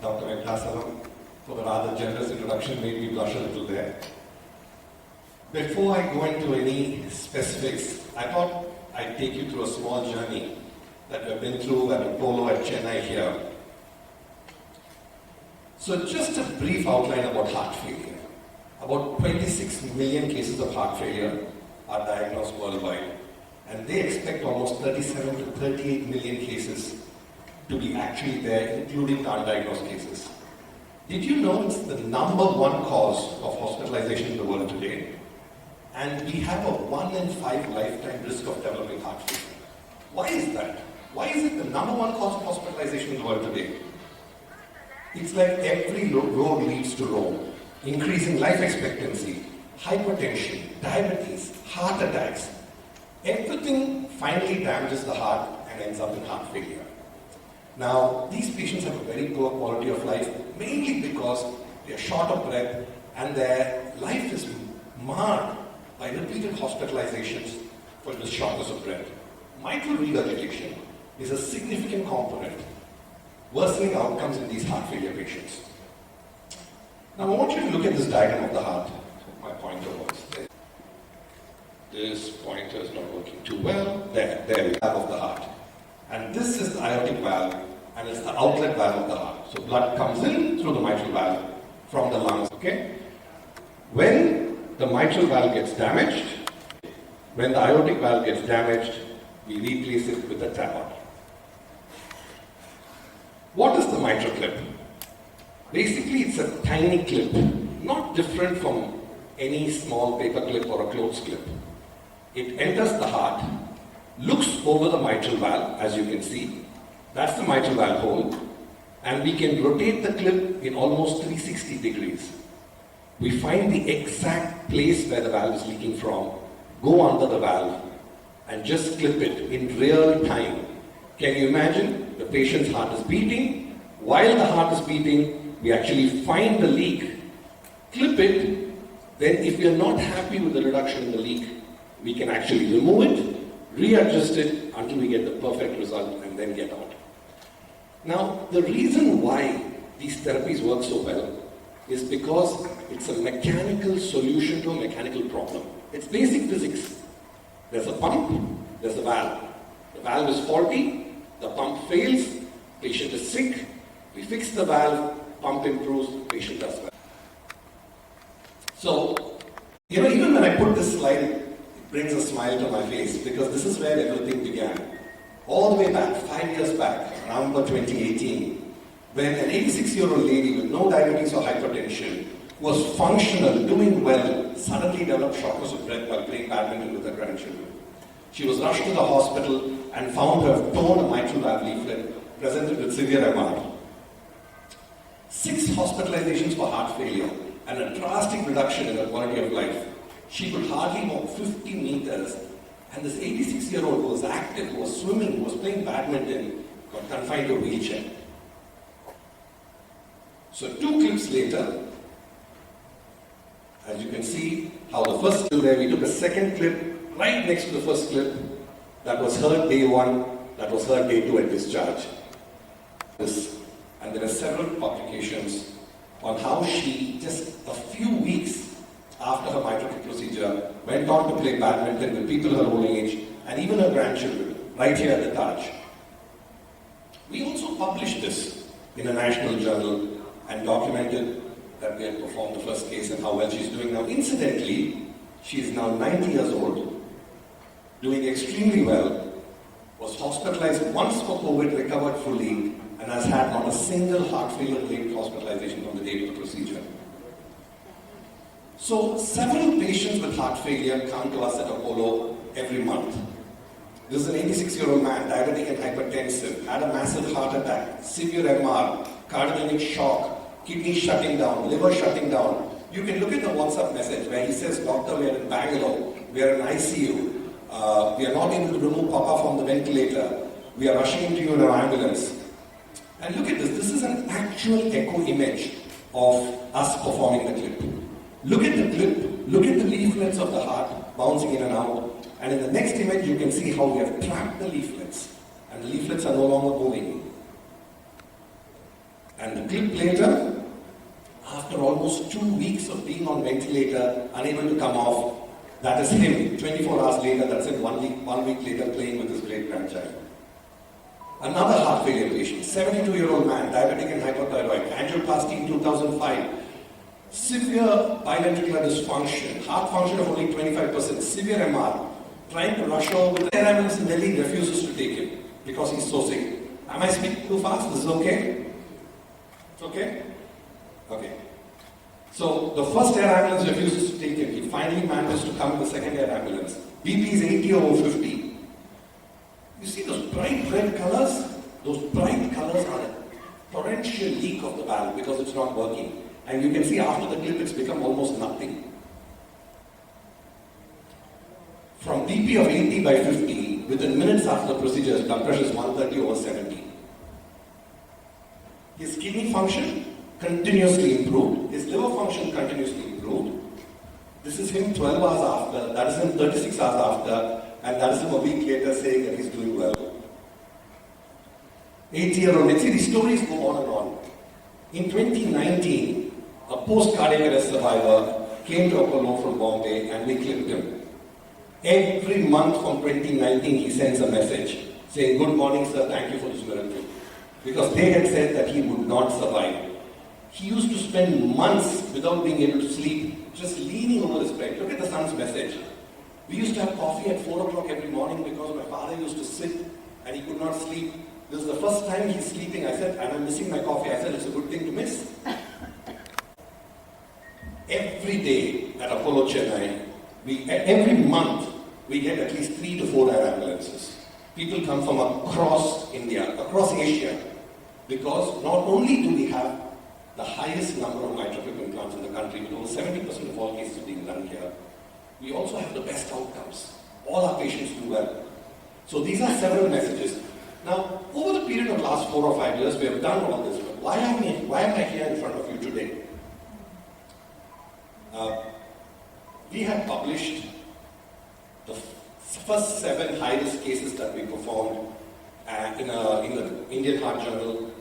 Dr. Venkatasalam, for the rather generous introduction, made me blush a little there. Before I go into any specifics, I thought I'd take you through a small journey that we've been through at Apollo at Chennai here. So just a brief outline about heart failure. About 26 million cases of heart failure are diagnosed worldwide, and they expect almost 37 to 38 million cases to be actually there, including undiagnosed cases. Did you know it's the #1 cause of hospitalization in the world today? And we have a 1 in 5 lifetime risk of developing heart failure. Why is that? Why is it the #1 cause of hospitalization in the world today? It's like every road leads to Rome. Increasing life expectancy, hypertension, diabetes, heart attacks. Everything finally damages the heart and ends up in heart failure. Now, these patients have a very poor quality of life, mainly because they are short of breath and their life is marred by repeated hospitalizations for this shortness of breath. Mitral regurgitation is a significant component, worsening outcomes in these heart failure patients. Now, I want you to look at this diagram of the heart. My pointer was there. This pointer is not working too well. There we have of the heart. And this is the aortic valve, and it's the outlet valve of the heart. So blood comes in through the mitral valve from the lungs, okay? When the mitral valve gets damaged, when the aortic valve gets damaged, we replace it with a TAVR. What is the MitraClip? Basically, it's a tiny clip, not different from any small paper clip or a clothes clip. It enters the heart, looks over the mitral valve, as you can see. That's the mitral valve hole. And we can rotate the clip in almost 360 degrees. We find the exact place where the valve is leaking from, go under the valve, and just clip it in real time. Can you imagine? The patient's heart is beating. While the heart is beating, we actually find the leak, clip it. Then if we are not happy with the reduction in the leak, we can actually remove it, readjust it until we get the perfect result and then get out. Now, the reason why these therapies work so well is because it's a mechanical solution to a mechanical problem. It's basic physics. There's a pump, there's a valve. The valve is faulty, the pump fails, patient is sick, we fix the valve, pump improves, patient does well. So, even when I put this slide, it brings a smile to my face because this is where everything began. All the way back, 5 years back, around 2018, when an 86-year-old lady with no diabetes or hypertension, who was functional, doing well, suddenly developed shortness of breath while playing badminton with her grandchildren. She was rushed to the hospital and found to have torn a mitral valve leaflet, presented with severe MR. 6 hospitalizations for heart failure and a drastic reduction in her quality of life. She could hardly walk 50 meters, and this 86-year-old who was active, who was swimming, who was playing badminton, got confined to a wheelchair. So 2 clips later, as you can see how the first clip there, we took a second clip right next to the first clip. That was her day 1, that was her day 2 at discharge. And there are several publications on how she, just a few weeks after her MitraClip procedure, went on to play badminton with people her own age and even her grandchildren, right here at the Taj. We also published this in a national journal and documented that we had performed the first case and how well she's doing now. Incidentally, she is now 90 years old, doing extremely well, was hospitalized once for COVID, recovered fully, and has had not a single heart failure-related hospitalization from the date of the procedure. So, several patients with heart failure come to us at Apollo every month. This is an 86-year-old man, diabetic and hypertensive, had a massive heart attack, severe MR, cardiogenic shock, kidney shutting down, liver shutting down. You can look at the WhatsApp message where he says, "Doctor, we are in Bangalore, we are in ICU, we are not able to remove Papa from the ventilator, we are rushing into you in an ambulance." And look at this, this is an actual echo image of us performing the clip. Look at the clip, look at the leaflets of the heart bouncing in and out, and in the next image you can see how we have trapped the leaflets, and the leaflets are no longer moving. And the clip later, after almost 2 weeks of being on ventilator, unable to come off, that is him. 24 hours later, that's it, 1 week later, playing with his great grandchild. Another heart failure patient, 72-year-old man, diabetic and hypothyroid, angioplasty in 2005, severe biventricular dysfunction, heart function of only 25%, severe MR, trying to rush over with the air ambulance in Delhi, refuses to take him because he's so sick. Am I speaking too fast? This is okay? It's okay? Okay. So the first air ambulance refuses to take him. He finally manages to come in the second air ambulance. BP is 80 over 50. You see those bright red colors? Those bright colors are a torrential leak of the valve because it's not working. And you can see after the clip it's become almost nothing. From BP of 80 by 50, within minutes after the procedure, his blood pressure is 130 over 70. His kidney function continuously improved. His liver function continuously improved. This is him 12 hours after, that is him 36 hours after, and that is him a week later saying that he's doing well. 8-year-old, let's see, these stories go on and on. In 2019, a post-cardiac arrest survivor came to Apollo from Bombay and we clipped him. Every month from 2019, he sends a message saying, "Good morning, sir, thank you for this miracle." Because they had said that he would not survive. He used to spend months without being able to sleep, just leaning over his bed. Look at the son's message. We used to have coffee at 4 o'clock every morning because my father used to sit and he could not sleep. This is the first time he's sleeping. I said, and I'm missing my coffee. I said, it's a good thing to miss. Every day at Apollo Chennai, every month, we get at least 3 to 4 air ambulances. People come from across India, across Asia, because not only do we have the highest number of MitraClip implants in the country, with over 70% of all cases being done here, we also have the best outcomes. All our patients do well. So these are several messages. Now, over the period of last 4 or 5 years, we have done all this. Why am I here in front of you today? We have published the first 7 high-risk cases that we performed in the Indian Heart Journal,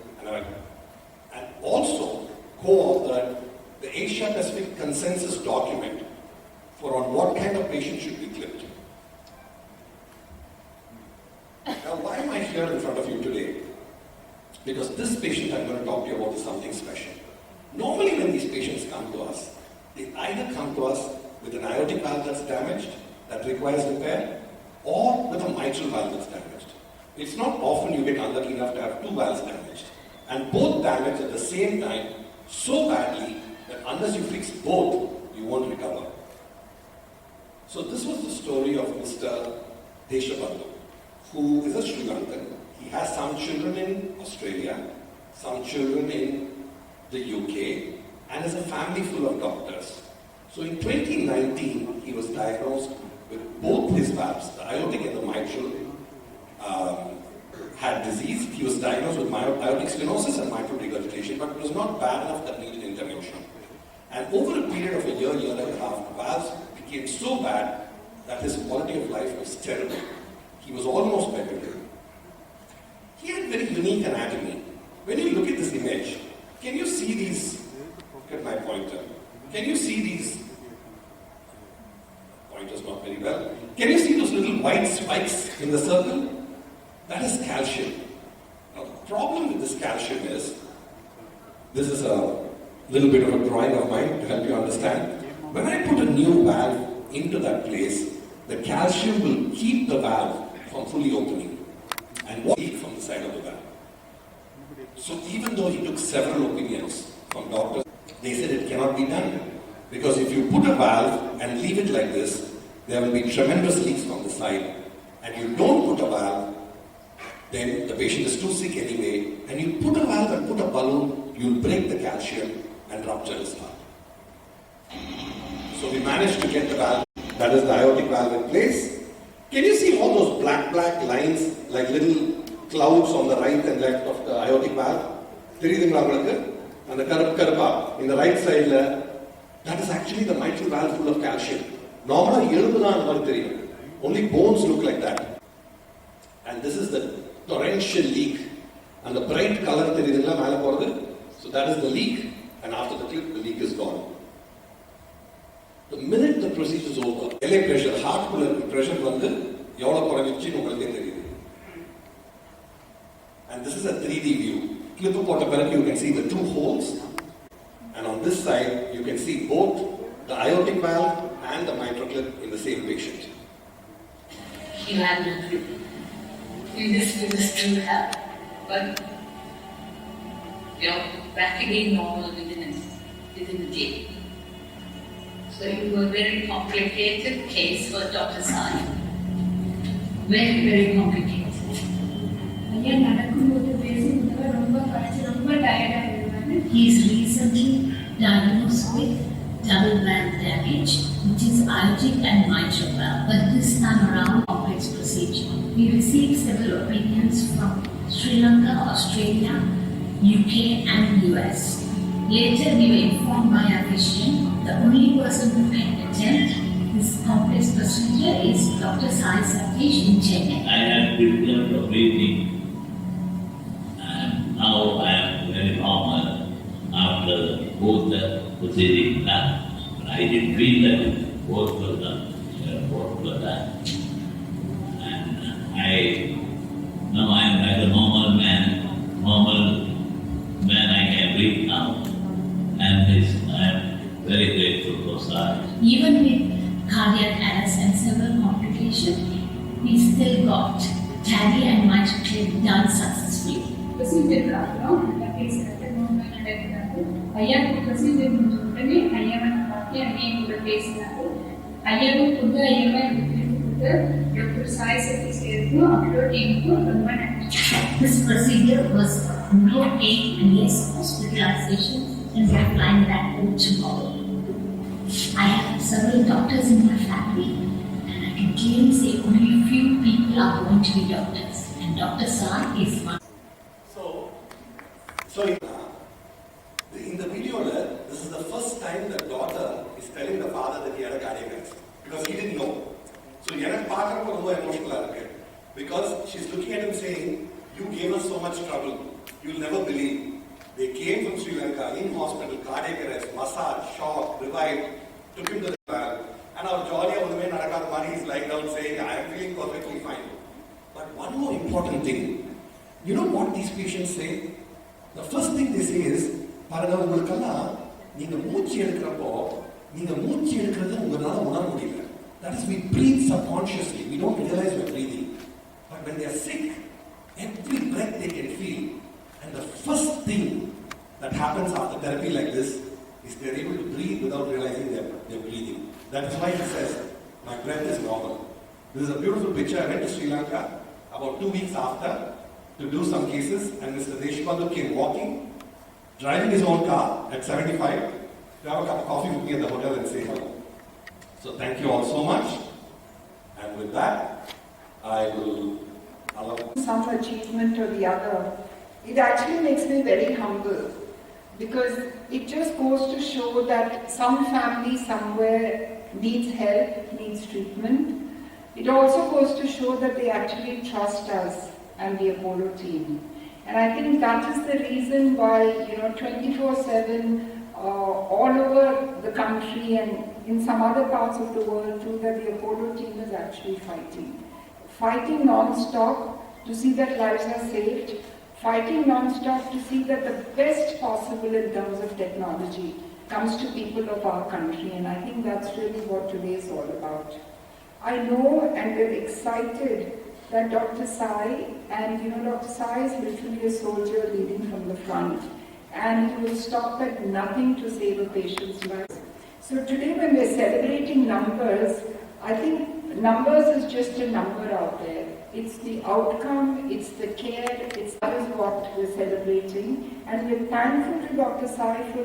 and also co-authored the Asia-Pacific Consensus document for on what kind of patient should be clipped. Now, why am I here in front of you today? Because this patient I'm going to talk to you about is something special. Normally when these patients come to us, they either come to us with an aortic valve that's damaged, that requires repair, or with a mitral valve that's damaged. It's not often you get unlucky enough to have 2 valves damaged. And both damaged at the same time, so badly that unless you fix both, you won't recover. So this was the story of Mr. Deshabandhu, who is a Sri Lankan. He has some children in Australia, some children in the UK, and is a family full of doctors. So in 2019, he was diagnosed with both his valves, the aortic and the mitral, had disease. He was diagnosed with aortic stenosis and mitral regurgitation, but it was not bad enough that needed intervention. And over a period of a year and a half, the valves became so bad that his quality of life was terrible. He was almost bedridden. He had very unique anatomy. When you look at this image, can you see these? Look at my pointer. Can you see these? Pointer's not very well. Can you see those little white spikes in the circle? That is calcium. Now, the problem with this calcium is, this is a little bit of a drawing of mine to help you understand. When I put a new valve into that place, the calcium will keep the valve from fully opening and won't leak from the side of the valve. So even though he took several opinions from doctors, they said it cannot be done. Because if you put a valve and leave it like this, there will be tremendous leaks from the side. And you don't put a valve, then the patient is too sick anyway, and you put a valve and put a balloon, you'll break the calcium and rupture his heart. So we managed to get the valve, that is the aortic valve, in place. Can you see all those black lines like little clouds on the right and left of the aortic valve? And the karpa in the right side, that is actually the mitral valve full of calcium. Normally, only bones look like that. And this is the torrential leak. And the bright color, So that is the leak, and after the clip, the leak is gone. The minute the procedure is over, LA pressure, heart pressure வந்து எவ்வளவு குறைஞ்சிருச்சுன்னு உங்களுக்கே தெரியுது. And this is a 3D view. Clip போட்ட பிறகு you can see the two holes, and on this side you can see both the aortic valve and the MitraClip in the same patient. He had no clue. In this still have, but you're practically normal within a day. So it was a very complicated case for Dr. Sai. Very, very complicated. He's recently diagnosed with double valve damage, which is aortic and mitral valve, but this time around complex procedure. We received several opinions from Sri Lanka, Australia, UK and US. Later we were informed by our physician the only person who can attempt this complex procedure is Dr. Sai Satish in Chennai. I had developed a breathing, and now I am very normal after both the proceedings done. I didn't feel that both were done. And now I am like a normal man I can breathe now. And I am very grateful for Sai. Even with cardiac arrest and several complications, we still got TAVR and MitraClip done successfully. Procedure, procedure Dr. Sai Satish This procedure was no pain and less hospitalization, and we are flying back home tomorrow. I have several doctors in my family, and I can clearly say only few people are going to be doctors, and Dr. Sai is one. So in the video, this is the first time the daughter is telling the father that he had a cardiac arrest, because he didn't know. So எனக்கு பார்க்கறப்ப ரொம்ப emotional இருக்கு, because she's looking at him saying, you gave us so much trouble, you'll never believe. They came from Sri Lanka, in hospital, cardiac arrest, massage, shock, revived, took him to the valve, and our jolly over the way Narakar Mani is lying down saying, I am feeling perfectly fine. But one more important thing, you know what these patients say? The first thing they say is, பாருங்க உங்களுக்கெல்லாம் நீங்க மூச்சு எடுக்கிறப்போ நீங்க மூச்சு எடுக்கிறது உங்களால உணர முடியல. That is, we breathe subconsciously, we don't realize we're breathing. But when they are sick, every breath they can feel. And the first thing that happens after therapy like this is they're able to breathe without realizing they're breathing. That is why he says, my breath is normal. This is a beautiful picture. I went to Sri Lanka about 2 weeks after to do some cases, and Mr. Deshpande came walking, driving his own car at 75 to have a cup of coffee with me at the hotel and say hello. So thank you all so much. And with that, I will allow some achievement or the other. It actually makes me very humble, because it just goes to show that some family somewhere needs help, needs treatment. It also goes to show that they actually trust us and the Apollo team. And I think that is the reason why, 24/7, all over the country and in some other parts of the world too, that the Apollo team is actually fighting non-stop to see that lives are saved, fighting non-stop to see that the best possible in terms of technology comes to people of our country, and I think that's really what today is all about. I know and we're excited that Dr. Sai, and Dr. Sai is literally a soldier leading from the front, and he will stop at nothing to save a patient's life. So today when we're celebrating numbers, I think numbers is just a number out there. It's the outcome, it's the care, that is what we're celebrating, and we're thankful to Dr. Sai for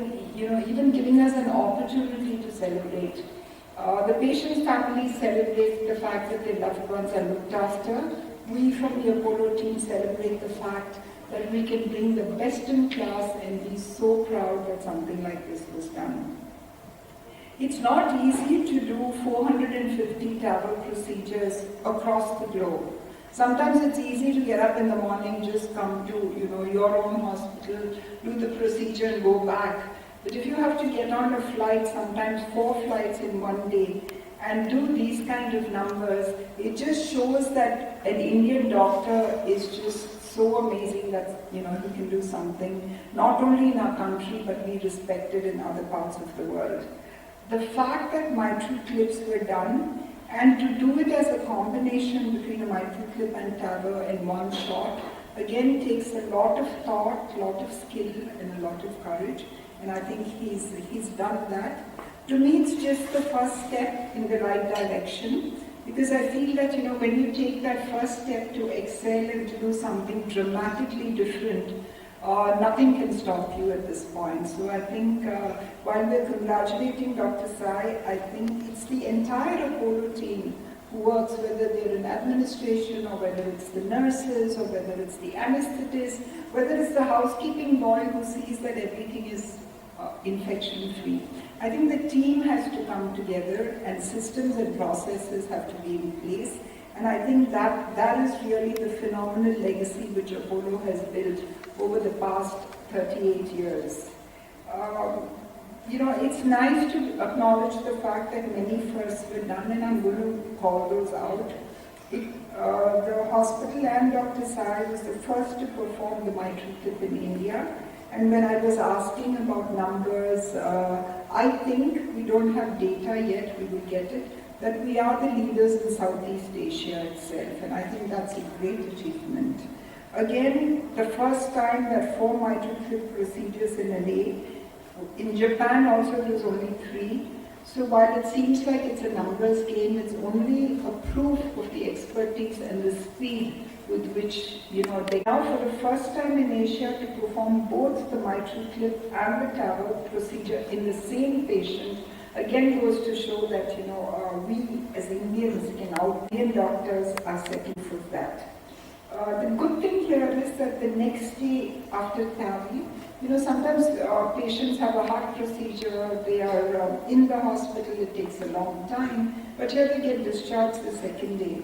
even giving us an opportunity to celebrate. The patient's families celebrate the fact that their loved ones are looked after. We from the Apollo team celebrate the fact that we can bring the best in class and be so proud that something like this was done. It's not easy to do 450 TAVR procedures across the globe. Sometimes it's easy to get up in the morning, just come to your own hospital, do the procedure and go back. But if you have to get on a flight, sometimes 4 flights in one day, and do these kind of numbers, it just shows that an Indian doctor is just so amazing that he can do something not only in our country but be respected in other parts of the world. The fact that mitral clips were done, and to do it as a combination between a mitral clip and TAVR in one shot, again takes a lot of thought, a lot of skill and a lot of courage, and I think he's done that. To me, it's just the first step in the right direction, because I feel that when you take that first step to excel and to do something dramatically different, nothing can stop you at this point. So I think while we're congratulating Dr. Sai, I think it's the entire Apollo team who works, whether they're in administration or whether it's the nurses or whether it's the anesthetist, whether it's the housekeeping boy who sees that everything is infection-free. I think the team has to come together and systems and processes have to be in place. And I think that is really the phenomenal legacy which Apollo has built over the past 38 years. It's nice to acknowledge the fact that many firsts were done, and I'm going to call those out. The hospital and Dr. Sai was the first to perform the mitral clip in India. And when I was asking about numbers, I think we don't have data yet, we will get it, that we are the leaders in Southeast Asia itself, and I think that's a great achievement. Again, the first time that 4 mitral clip procedures in a day. In Japan also it was only 3. So while it seems like it's a numbers game, it's only a proof of the expertise and the speed with which they now for the first time in Asia to perform both the mitral clip and the TAVR procedure in the same patient. Again goes to show that we as Indians Indian doctors are setting for that. The good thing here is that the next day after TAVI, sometimes patients have a heart procedure, they are in the hospital, it takes a long time, but here they get discharged the second day.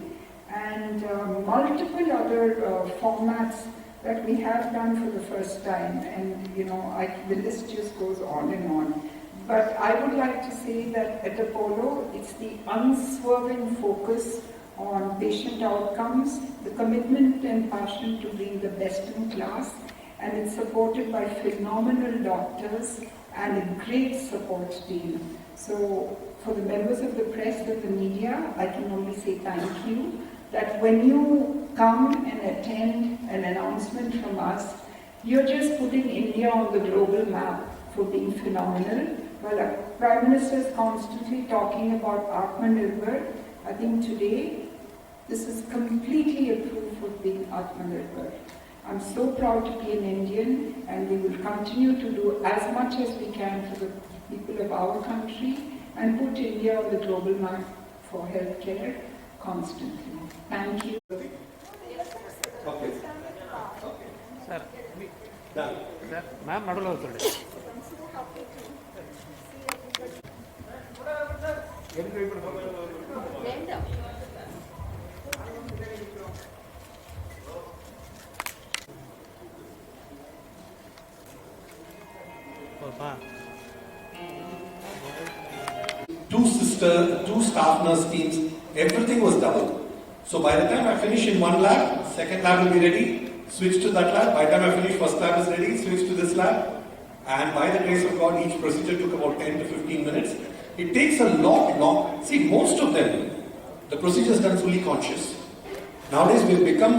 And multiple other formats that we have done for the first time, and the list just goes on and on. But I would like to say that at Apollo, it's the unswerving focus on patient outcomes, the commitment and passion to bring the best in class, and it's supported by phenomenal doctors and a great support team. So for the members of the press and the media, I can only say thank you, that when you come and attend an announcement from us, you're just putting India on the global map for being phenomenal. Well, our Prime Minister is constantly talking about Atmanirbhar. I think today, this is completely a proof of being Atmanirbhar. I'm so proud to be an Indian, and we will continue to do as much as we can for the people of our country and put India on the global map for healthcare constantly. Thank you. Okay. Sir, Done. sir, ma'am, ನಡುವೆ ಹೋಗ್ತಾರೆ. Two staff nurse teams, everything was double. So by the time I finish in one lab, second lab will be ready, switch to that lab. By the time I finish, first lab is ready, switch to this lab. And by the grace of God, each procedure took about 10 to 15 minutes. It takes a long. See, most of them, the procedure is done fully conscious. Nowadays, we've become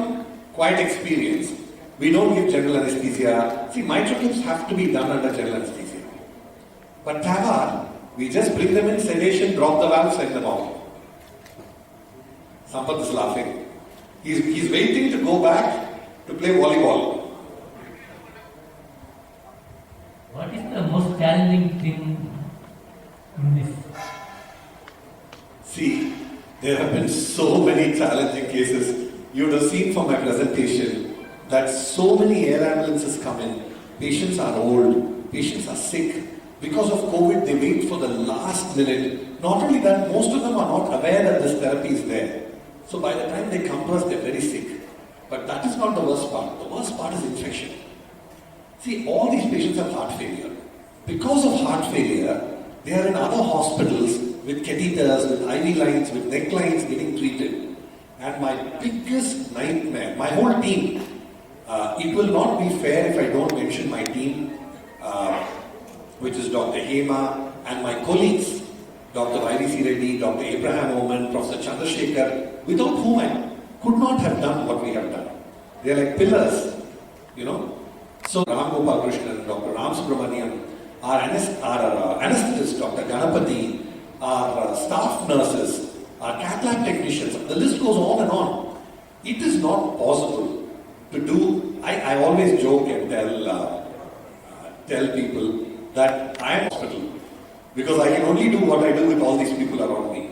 quite experienced. We don't give general anesthesia. See, mitral clips have to be done under general anesthesia. But TAVR, we just bring them in sedation, drop the valve, send them out. Sampath is laughing. He's waiting to go back to play volleyball. What is the most challenging thing in this? See, there have been so many challenging cases. You would have seen from my presentation that so many air ambulances come in. Patients are old, patients are sick. Because of COVID, they wait for the last minute. Not only that, most of them are not aware that this therapy is there. So by the time they come to us, they're very sick. But that is not the worst part. The worst part is infection. See, all these patients have heart failure. Because of heart failure, they are in other hospitals with catheters, with IV lines, with neck lines getting treated. And my biggest nightmare, my whole team, it will not be fair if I don't mention my team, which is Dr. Hema and my colleagues, Dr. IVC Reddy, Dr. Abraham Oman, Professor Chandrasekhar, without whom I could not have done what we have done. They are like pillars, you know. So Ram Gopal Krishnan, Dr. Ram Subramanian, our anesthetist, Dr. Ganapati, our staff nurses, our cath lab technicians, the list goes on and on. It is not possible to do, I always joke and tell people that I am hospital because I can only do what I do with all these people around me.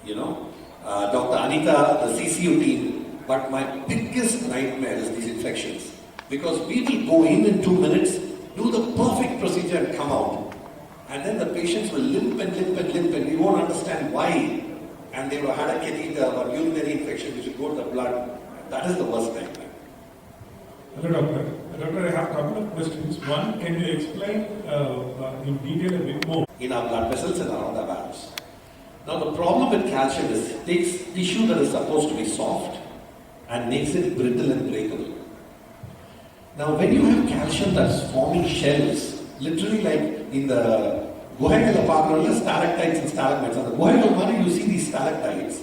You know, Dr. Anita, the CCU team, but my biggest nightmare is these infections because we will go in 2 minutes, do the perfect procedure and come out. And then the patients will limp and we won't understand why. And they will have had a catheter or urinary infection which will go to the blood. That is the worst nightmare. Hello, doctor. Doctor, I have a couple of questions. One, can you explain in detail a bit more? In our blood vessels and around the valves. Now the problem with calcium is it takes tissue that is supposed to be soft and makes it brittle and breakable. Now when you have calcium that's forming shells, literally like in the Guhaigal apartment, stalactites and stalagmites. On the Guhaigal one, you see these stalactites.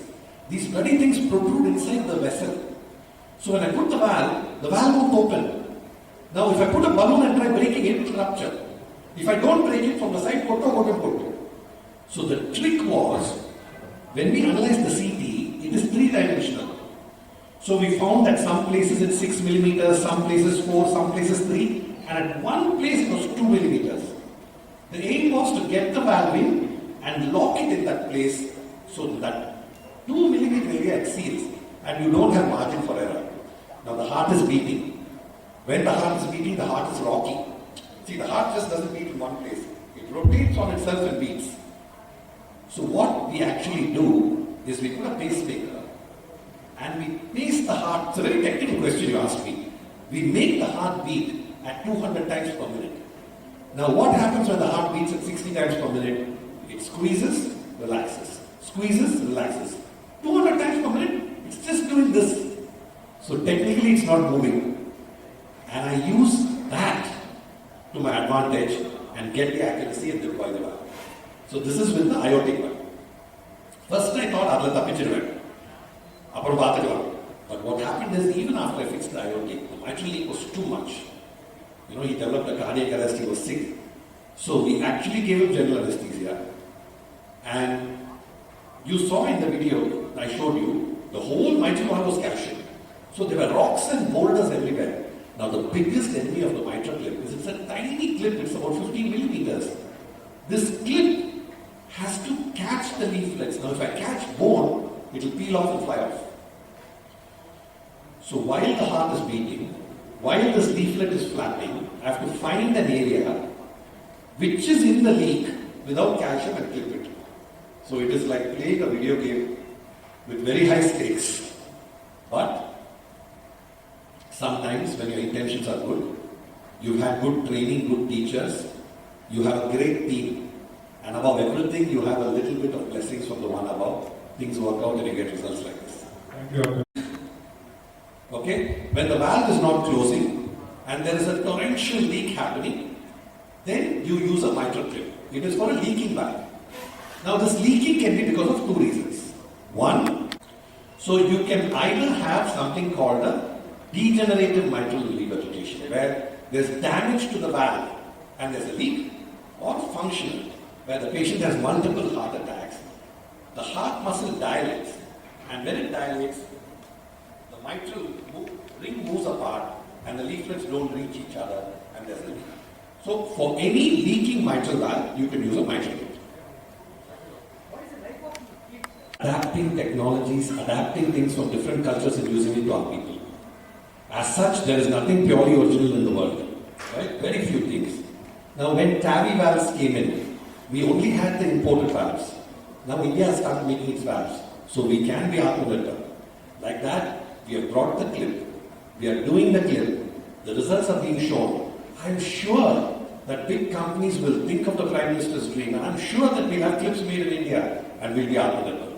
These bloody things protrude inside the vessel. So when I put the valve won't open. Now if I put a balloon and try breaking it, it will rupture. If I don't break it from the side, put. So the trick was, when we analyzed the CT, it is 3-dimensional. So we found that some places it's 6 millimeters, some places 4, some places 3, and at one place it was 2 millimeters. The aim was to get the valve in and lock it in that place so that 2 millimeter area exceeds and you don't have margin for error. Now the heart is beating. When the heart is beating, the heart is rocky. See, the heart just doesn't beat in one place. It rotates on itself and beats. So what we actually do is we put a pacemaker and we pace the heart. It's a very technical question you asked me. We make the heart beat at 200 times per minute. Now what happens when the heart beats at 60 times per minute? It squeezes, relaxes. Squeezes, relaxes. 200 times per minute, it's just doing this. So technically it's not moving. And I use that to my advantage and get the accuracy and deploy the valve. So this is with the aortic one. First I thought adla tappichiruven. Appuram paathukalam. But what happened is even after I fixed the aortic, the mitral leak was too much. You know, he developed a cardiac arrest, he was sick. So we actually gave him general anesthesia. And you saw in the video I showed you, the whole mitral valve was calcium. So there were rocks and boulders everywhere. Now the biggest enemy of the MitraClip is it's a tiny clip, it's about 15 millimeters. This clip has to catch the leaflets. Now if I catch bone, it will peel off and fly off. So while the heart is beating, while this leaflet is flapping, I have to find an area which is in the leak without calcium and clip it. So it is like playing a video game with very high stakes. But sometimes when your intentions are good, you've had good training, good teachers, you have a great team, and above everything you have a little bit of blessings from the one above, things work out and you get results like this. Thank you. Okay? When the valve is not closing and there is a torrential leak happening, then you use a MitraClip. It is for a leaking valve. Now this leaking can be because of two reasons. One, so you can either have something called a degenerative mitral regurgitation, where there's damage to the valve and there's a leak, or functional, where the patient has multiple heart attacks. The heart muscle dilates, and when it dilates, the mitral ring moves apart and the leaflets don't reach each other and there's a leak. So for any leaking mitral valve, you can use a MitraClip. Adapting technologies, adapting things from different cultures and using it to our people. As such, there is nothing purely original in the world. Right? Very few things. Now when TAVR valves came in, we only had the imported valves. Now India has started making its valves. So we can be Atmanirbhar. Like that, we have brought the clip, we are doing the clip, the results are being shown. I'm sure that big companies will think of the Prime Minister's dream, and I'm sure that we'll have clips made in India and we'll be Atmanirbhar.